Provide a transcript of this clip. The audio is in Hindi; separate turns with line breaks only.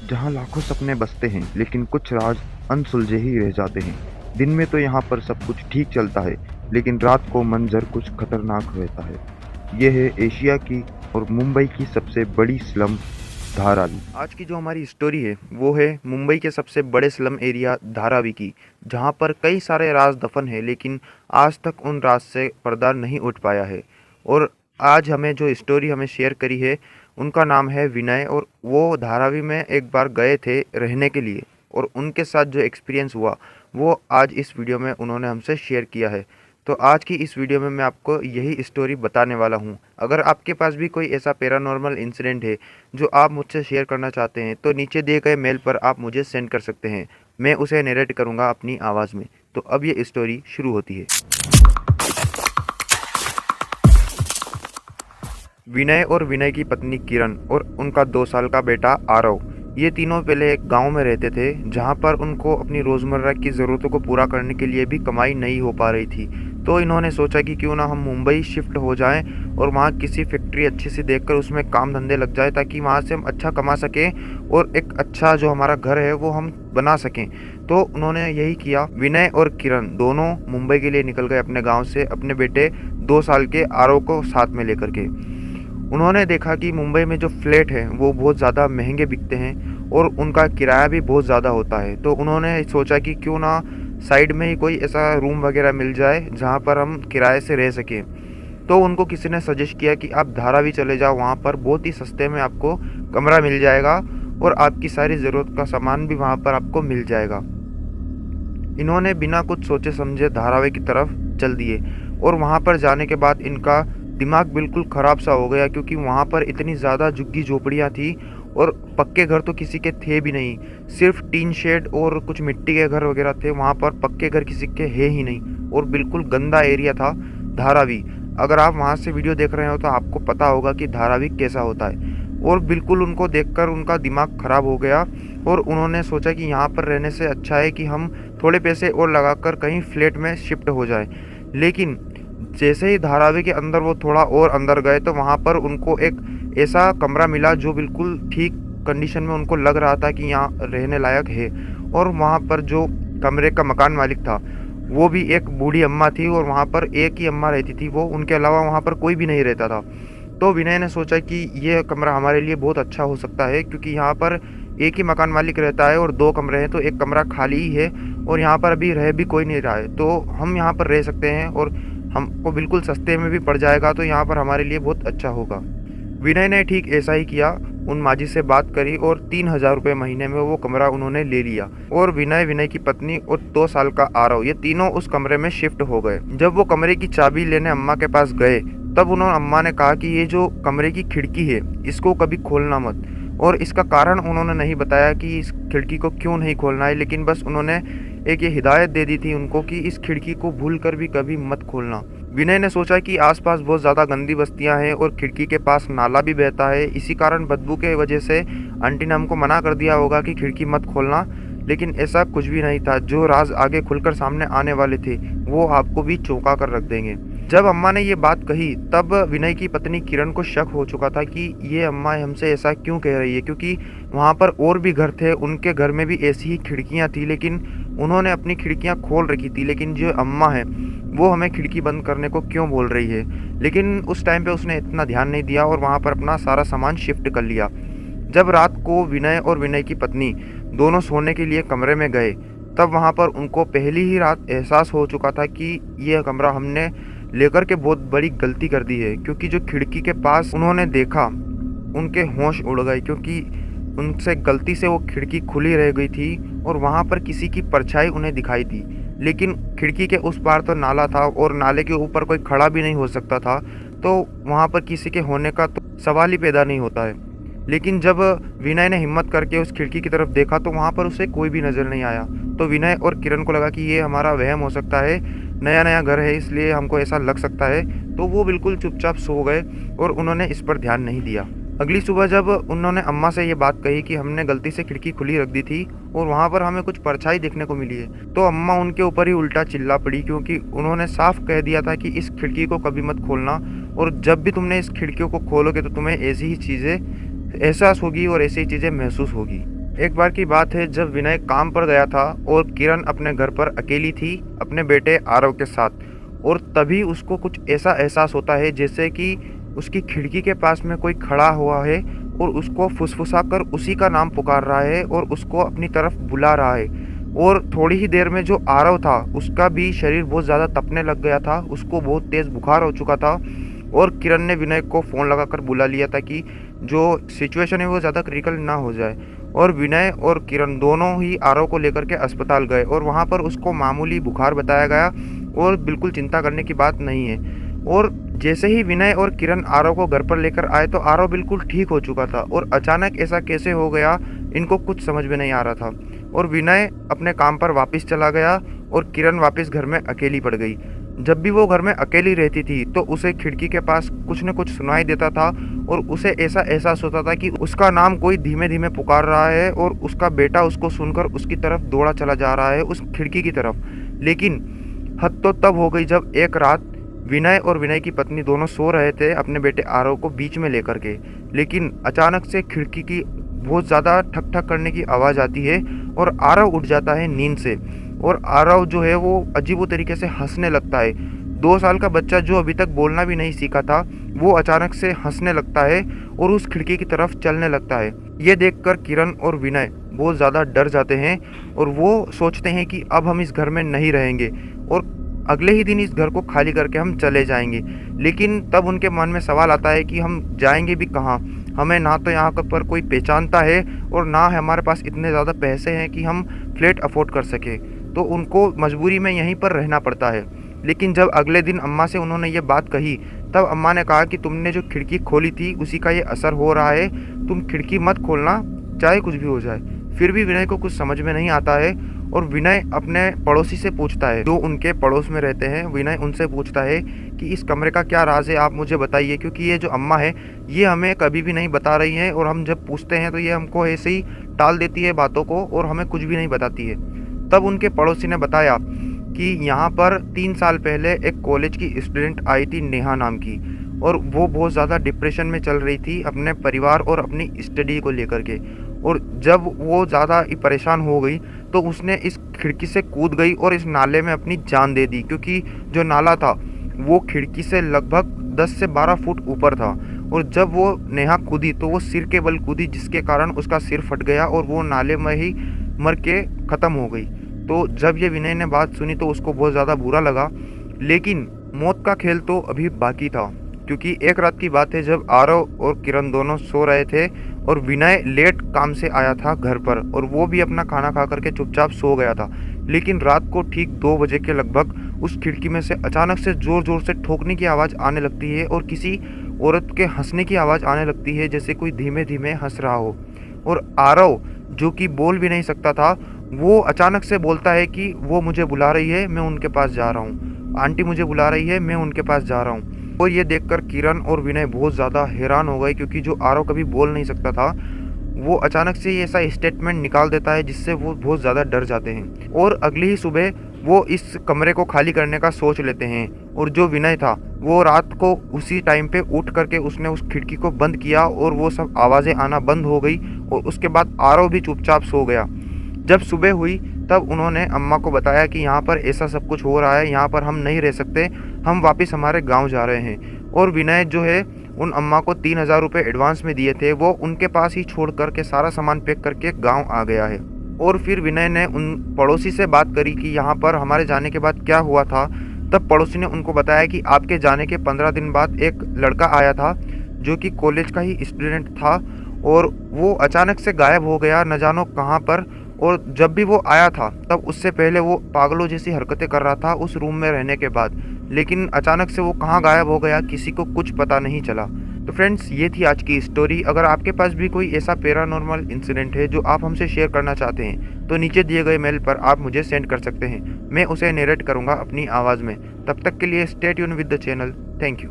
जहाँ लाखों सपने बसते हैं लेकिन कुछ राज अनसुलझे ही रह जाते हैं। दिन में तो यहाँ पर सब कुछ ठीक चलता है, लेकिन रात को मंजर कुछ खतरनाक रहता है। ये है एशिया की और मुंबई की सबसे बड़ी स्लम धारावी। आज की जो हमारी स्टोरी है वो है मुंबई के सबसे बड़े स्लम एरिया धारावी की, जहाँ पर कई सारे राज दफन है, लेकिन आज तक उन राज से पर्दा नहीं उठ पाया है। और आज हमें जो स्टोरी हमें शेयर करी है उनका नाम है विनय, और वो धारावी में एक बार गए थे रहने के लिए, और उनके साथ जो एक्सपीरियंस हुआ वो आज इस वीडियो में उन्होंने हमसे शेयर किया है। तो आज की इस वीडियो में मैं आपको यही स्टोरी बताने वाला हूँ। अगर आपके पास भी कोई ऐसा पैरानॉर्मल इंसिडेंट है जो आप मुझसे शेयर करना चाहते हैं तो नीचे दिए गए मेल पर आप मुझे सेंड कर सकते हैं। मैं उसे नरेट करूँगा अपनी आवाज़ में। तो अब ये स्टोरी शुरू होती है। विनय और विनय की पत्नी किरण और उनका 2 साल का बेटा आरव, ये तीनों पहले एक गांव में रहते थे जहां पर उनको अपनी रोज़मर्रा की ज़रूरतों को पूरा करने के लिए भी कमाई नहीं हो पा रही थी। तो इन्होंने सोचा कि क्यों ना हम मुंबई शिफ्ट हो जाएं और वहां किसी फैक्ट्री अच्छी सी देखकर उसमें काम धंधे लग जाए, ताकि वहां से हम अच्छा कमा सकें और एक अच्छा जो हमारा घर है वो हम बना सकें। तो उन्होंने यही किया। विनय और किरण दोनों मुंबई के लिए निकल गए अपने गाँव से, अपने बेटे 2 साल के आरव को साथ में लेकर के। उन्होंने देखा कि मुंबई में जो फ्लैट है वो बहुत ज़्यादा महंगे बिकते हैं और उनका किराया भी बहुत ज़्यादा होता है। तो उन्होंने सोचा कि क्यों ना साइड में ही कोई ऐसा रूम वगैरह मिल जाए जहाँ पर हम किराए से रह सकें। तो उनको किसी ने सजेस्ट किया कि आप धारावी चले जाओ, वहाँ पर बहुत ही सस्ते में आपको कमरा मिल जाएगा और आपकी सारी ज़रूरत का सामान भी वहाँ पर आपको मिल जाएगा। इन्होंने बिना कुछ सोचे समझे धारावी की तरफ चल दिए, और वहाँ पर जाने के बाद इनका दिमाग बिल्कुल ख़राब सा हो गया, क्योंकि वहाँ पर इतनी ज़्यादा झुग्गी झोपड़ियाँ थी और पक्के घर तो किसी के थे भी नहीं। सिर्फ टीन शेड और कुछ मिट्टी के घर वगैरह थे, वहाँ पर पक्के घर किसी के है ही नहीं। और बिल्कुल गंदा एरिया था धारावी। अगर आप वहाँ से वीडियो देख रहे हो तो आपको पता होगा कि धारावी कैसा होता है। और बिल्कुल उनको देखकर उनका दिमाग ख़राब हो गया और उन्होंने सोचा कि यहाँ पर रहने से अच्छा है कि हम थोड़े पैसे और लगाकर कहीं फ्लैट में शिफ्ट हो जाए। लेकिन जैसे ही धारावी के अंदर वो थोड़ा और अंदर गए तो वहाँ पर उनको एक ऐसा कमरा मिला जो बिल्कुल ठीक कंडीशन में उनको लग रहा था कि यहाँ रहने लायक है। और वहाँ पर जो कमरे का मकान मालिक था वो भी एक बूढ़ी अम्मा थी, और वहाँ पर एक ही अम्मा रहती थी, वो उनके अलावा वहाँ पर कोई भी नहीं रहता था। तो विनय ने सोचा कि ये कमरा हमारे लिए बहुत अच्छा हो सकता है, क्योंकि यहाँ पर एक ही मकान मालिक रहता है और 2 कमरे हैं, तो एक कमरा खाली ही है और यहाँ पर अभी रह भी कोई नहीं रहा है। तो हम यहाँ पर रह सकते हैं और हमको बिल्कुल सस्ते में भी पड़ जाएगा, तो यहाँ पर हमारे लिए बहुत अच्छा होगा। विनय ने ठीक ऐसा ही किया। उन माजी से बात करी और 3,000 रुपये महीने में वो कमरा उन्होंने ले लिया। और विनय, विनय की पत्नी और 2 साल का आरव, ये तीनों उस कमरे में शिफ्ट हो गए। जब वो कमरे की चाबी लेने अम्मा के पास गए तब उन्होंने अम्मा ने कहा कि ये जो कमरे की खिड़की है इसको कभी खोलना मत। और इसका कारण उन्होंने नहीं बताया कि इस खिड़की को क्यों नहीं खोलना है, लेकिन बस उन्होंने एक ये हिदायत दे दी थी उनको कि इस खिड़की को भूलकर भी कभी मत खोलना। विनय ने सोचा कि आसपास बहुत ज़्यादा गंदी बस्तियां हैं और खिड़की के पास नाला भी बहता है, इसी कारण बदबू के वजह से आंटी ने हमको मना कर दिया होगा कि खिड़की मत खोलना। लेकिन ऐसा कुछ भी नहीं था। जो राज आगे खुलकर सामने आने वाले थे वो आपको भी चौंका कर रख देंगे। जब अम्मा ने ये बात कही तब विनय की पत्नी किरण को शक हो चुका था कि ये अम्मा हमसे ऐसा क्यों कह रही है, क्योंकि वहाँ पर और भी घर थे, उनके घर में भी ऐसी ही खिड़कियाँ थी, लेकिन उन्होंने अपनी खिड़कियाँ खोल रखी थी। लेकिन जो अम्मा है वो हमें खिड़की बंद करने को क्यों बोल रही है। लेकिन उस टाइम पे उसने इतना ध्यान नहीं दिया और वहाँ पर अपना सारा सामान शिफ्ट कर लिया। जब रात को विनय और विनय की पत्नी दोनों सोने के लिए कमरे में गए तब वहाँ पर उनको पहली ही रात एहसास हो चुका था कि यह कमरा हमने लेकर के बहुत बड़ी गलती कर दी है। क्योंकि जो खिड़की के पास उन्होंने देखा उनके होश उड़ गए, क्योंकि उनसे गलती से वो खिड़की खुली रह गई थी और वहाँ पर किसी की परछाई उन्हें दिखाई दी। लेकिन खिड़की के उस पार तो नाला था और नाले के ऊपर कोई खड़ा भी नहीं हो सकता था, तो वहाँ पर किसी के होने का तो सवाल ही पैदा नहीं होता है। लेकिन जब विनय ने हिम्मत करके उस खिड़की की तरफ देखा तो वहाँ पर उसे कोई भी नज़र नहीं आया। तो विनय और किरण को लगा कि ये हमारा वहम हो सकता है, नया नया घर है इसलिए हमको ऐसा लग सकता है। तो वो बिल्कुल चुपचाप सो गए और उन्होंने इस पर ध्यान नहीं दिया। अगली सुबह जब उन्होंने अम्मा से ये बात कही कि हमने गलती से खिड़की खुली रख दी थी और वहाँ पर हमें कुछ परछाई देखने को मिली है, तो अम्मा उनके ऊपर ही उल्टा चिल्ला पड़ी, क्योंकि उन्होंने साफ कह दिया था कि इस खिड़की को कभी मत खोलना, और जब भी तुमने इस खिड़कियों को खोलोगे तो तुम्हें ऐसी ही चीज़ें एहसास होगी और ऐसी ही चीज़ें महसूस होगी। एक बार की बात है जब विनय काम पर गया था और किरण अपने घर पर अकेली थी अपने बेटे आरव के साथ। और तभी उसको कुछ ऐसा एहसास होता है जैसे कि उसकी खिड़की के पास में कोई खड़ा हुआ है और उसको फुसफुसा कर उसी का नाम पुकार रहा है और उसको अपनी तरफ बुला रहा है। और थोड़ी ही देर में जो आरव था उसका भी शरीर बहुत ज़्यादा तपने लग गया था, उसको बहुत तेज़ बुखार हो चुका था। और किरण ने विनय को फ़ोन लगाकर बुला लिया था कि जो सिचुएशन है वो ज़्यादा क्रिटिकल ना हो जाए। और विनय और किरण दोनों ही आरव को लेकर के अस्पताल गए और वहाँ पर उसको मामूली बुखार बताया गया और बिल्कुल चिंता करने की बात नहीं है। और जैसे ही विनय और किरण आरव को घर पर लेकर आए तो आरव बिल्कुल ठीक हो चुका था और अचानक ऐसा कैसे हो गया इनको कुछ समझ में नहीं आ रहा था। और विनय अपने काम पर वापस चला गया और किरण वापस घर में अकेली पड़ गई। जब भी वो घर में अकेली रहती थी तो उसे खिड़की के पास कुछ न कुछ सुनाई देता था और उसे ऐसा एहसास होता था कि उसका नाम कोई धीमे धीमे पुकार रहा है और उसका बेटा उसको सुनकर उसकी तरफ दौड़ा चला जा रहा है उस खिड़की की तरफ। लेकिन हद तो तब हो गई जब एक रात विनय और विनय की पत्नी दोनों सो रहे थे अपने बेटे आरव को बीच में लेकर के। लेकिन अचानक से खिड़की की बहुत ज़्यादा ठक ठक करने की आवाज़ आती है और आरव उठ जाता है नींद से। और आरव जो है वो अजीब तरीके से हंसने लगता है। 2 साल का बच्चा जो अभी तक बोलना भी नहीं सीखा था वो अचानक से हंसने लगता है और उस खिड़की की तरफ चलने लगता है। ये देखकर किरण और विनय बहुत ज़्यादा डर जाते हैं और वो सोचते हैं कि अब हम इस घर में नहीं रहेंगे और अगले ही दिन इस घर को खाली करके हम चले जाएंगे। लेकिन तब उनके मन में सवाल आता है कि हम जाएंगे भी कहाँ। हमें ना तो यहाँ पर कोई पहचानता है और ना हमारे पास इतने ज़्यादा पैसे हैं कि हम फ्लैट अफोर्ड कर सके। तो उनको मजबूरी में यहीं पर रहना पड़ता है। लेकिन जब अगले दिन अम्मा से उन्होंने ये बात कही तब अम्मा ने कहा कि तुमने जो खिड़की खोली थी उसी का ये असर हो रहा है, तुम खिड़की मत खोलना चाहे कुछ भी हो जाए। फिर भी विनय को कुछ समझ में नहीं आता है और विनय अपने पड़ोसी से पूछता है जो उनके पड़ोस में रहते हैं। विनय उनसे पूछता है कि इस कमरे का क्या राज है, आप मुझे बताइए, क्योंकि ये जो अम्मा है ये हमें कभी भी नहीं बता रही हैं और हम जब पूछते हैं तो ये हमको ऐसे ही टाल देती है बातों को और हमें कुछ भी नहीं बताती है। तब उनके पड़ोसी ने बताया कि यहाँ पर 3 साल पहले एक कॉलेज की स्टूडेंट आई थी नेहा नाम की और वो बहुत ज़्यादा डिप्रेशन में चल रही थी अपने परिवार और अपनी स्टडी को लेकर के। और जब वो ज़्यादा परेशान हो गई तो उसने इस खिड़की से कूद गई और इस नाले में अपनी जान दे दी, क्योंकि जो नाला था वो खिड़की से लगभग 10 से 12 फुट ऊपर था। और जब वो नेहा कूदी तो वो सिर के बल कूदी जिसके कारण उसका सिर फट गया और वो नाले में ही मर के ख़त्म हो गई। तो जब ये विनय ने बात सुनी तो उसको बहुत ज़्यादा बुरा लगा। लेकिन मौत का खेल तो अभी बाकी था, क्योंकि एक रात की बात है जब आरव और किरण दोनों सो रहे थे और विनय लेट काम से आया था घर पर और वो भी अपना खाना खा करके चुपचाप सो गया था। लेकिन रात को ठीक 2 बजे के लगभग उस खिड़की में से अचानक से ज़ोर ज़ोर से ठोकने की आवाज़ आने लगती है और किसी औरत के हंसने की आवाज़ आने लगती है जैसे कोई धीमे धीमे हंस रहा हो। और आरव जो कि बोल भी नहीं सकता था वो अचानक से बोलता है कि वो मुझे बुला रही है, मैं उनके पास जा रहा हूँ, आंटी मुझे बुला रही है, मैं उनके पास जा रहा हूँ। और ये देखकर किरण और विनय बहुत ज़्यादा हैरान हो गए, क्योंकि जो आरव कभी बोल नहीं सकता था वो अचानक से ये ऐसा स्टेटमेंट निकाल देता है जिससे वो बहुत ज़्यादा डर जाते हैं। और अगली ही सुबह वो इस कमरे को खाली करने का सोच लेते हैं और जो विनय था वो रात को उसी टाइम पे उठ करके उसने उस खिड़की को बंद किया और वो सब आवाज़ें आना बंद हो गई और उसके बाद आरव भी चुपचाप सो गया। जब सुबह हुई तब उन्होंने अम्मा को बताया कि यहाँ पर ऐसा सब कुछ हो रहा है, यहाँ पर हम नहीं रह सकते, हम वापस हमारे गांव जा रहे हैं। और विनय जो है उन अम्मा को 3000 रुपये एडवांस में दिए थे वो उनके पास ही छोड़ करके सारा सामान पैक करके गांव आ गया है। और फिर विनय ने उन पड़ोसी से बात करी कि यहाँ पर हमारे जाने के बाद क्या हुआ था। तब पड़ोसी ने उनको बताया कि आपके जाने के 15 दिन बाद एक लड़का आया था जो कि कॉलेज का ही स्टूडेंट था और वो अचानक से गायब हो गया न जानो कहाँ पर। और जब भी वो आया था तब उससे पहले वो पागलों जैसी हरकतें कर रहा था उस रूम में रहने के बाद, लेकिन अचानक से वो कहाँ गायब हो गया किसी को कुछ पता नहीं चला। तो फ्रेंड्स ये थी आज की स्टोरी। अगर आपके पास भी कोई ऐसा पैरानॉर्मल इंसिडेंट है जो आप हमसे शेयर करना चाहते हैं तो नीचे दिए गए मेल पर आप मुझे सेंड कर सकते हैं, मैं उसे नरेट करूँगा अपनी आवाज़ में। तब तक के लिए stay tune with the channel. Thank you.